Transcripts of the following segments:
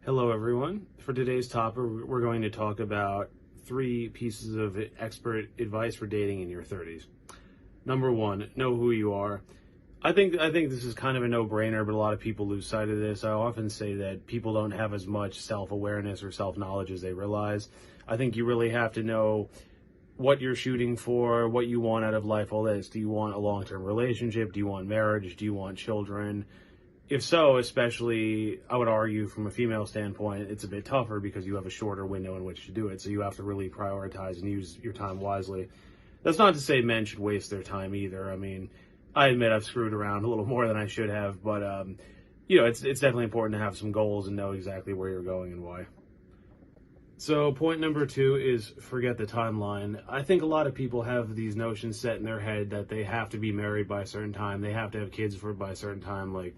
Hello, everyone. For today's topic, we're going to talk about 3 pieces of expert advice for dating in your 30s. Number 1, know who you are. I think this is kind of a no-brainer, but a lot of people lose sight of this. I often say that people don't have as much self-awareness or self-knowledge as they realize. I think you really have to know what you're shooting for, what you want out of life, all this. Do you want a long-term relationship? Do you want marriage? Do you want children? If so, especially, I would argue from a female standpoint, it's a bit tougher because you have a shorter window in which to do it. So you have to really prioritize and use your time wisely. That's not to say men should waste their time either. I mean, I admit I've screwed around a little more than I should have, but it's definitely important to have some goals and know exactly where you're going and why. So point number 2 is forget the timeline. I think a lot of people have these notions set in their head that they have to be married by a certain time. They have to have kids by a certain time. Like,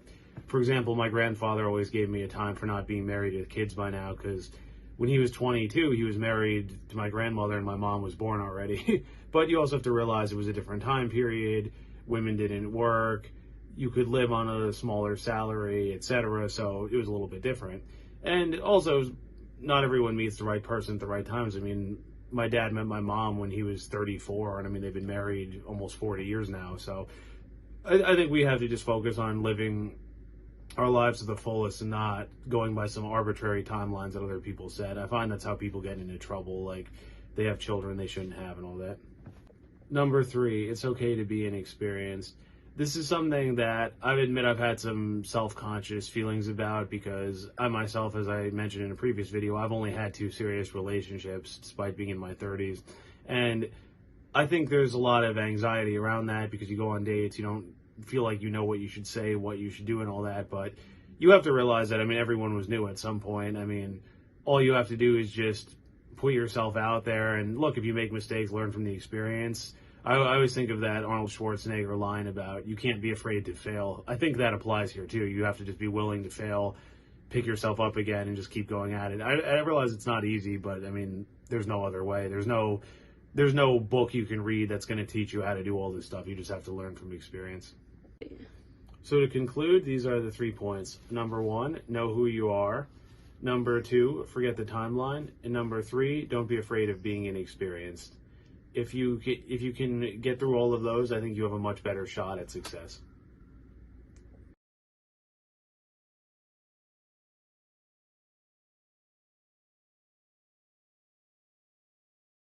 for example, my grandfather always gave me a time for not being married with kids by now because when he was 22, he was married to my grandmother and my mom was born already. But you also have to realize it was a different time period. Women didn't work. You could live on a smaller salary, etc. So it was a little bit different. And also, not everyone meets the right person at the right times. I mean, my dad met my mom when he was 34, and I mean, they've been married almost 40 years now. So I think we have to just focus on living our lives to the fullest and not going by some arbitrary timelines that other people said. I find that's how people get into trouble. Like, they have children they shouldn't have and all that. Number 3, it's okay to be inexperienced. This is something that I admit I've had some self-conscious feelings about because I myself, as I mentioned in a previous video, I've only had 2 serious relationships despite being in my 30s. And I think there's a lot of anxiety around that because you go on dates, you don't feel like you know what you should say, what you should do and all that. But you have to realize that, I mean, everyone was new at some point. I mean, all you have to do is just put yourself out there and look, if you make mistakes, learn from the experience. I always think of that Arnold Schwarzenegger line about you can't be afraid to fail. I think that applies here too. You have to just be willing to fail, pick yourself up again, and just keep going at it. I realize it's not easy, but I mean, there's no other way. There's no book you can read that's going to teach you how to do all this stuff. You just have to learn from experience. So to conclude, these are the 3 points. Number 1, know who you are. Number 2, forget the timeline. And number 3, don't be afraid of being inexperienced. If you can get through all of those, I think you have a much better shot at success.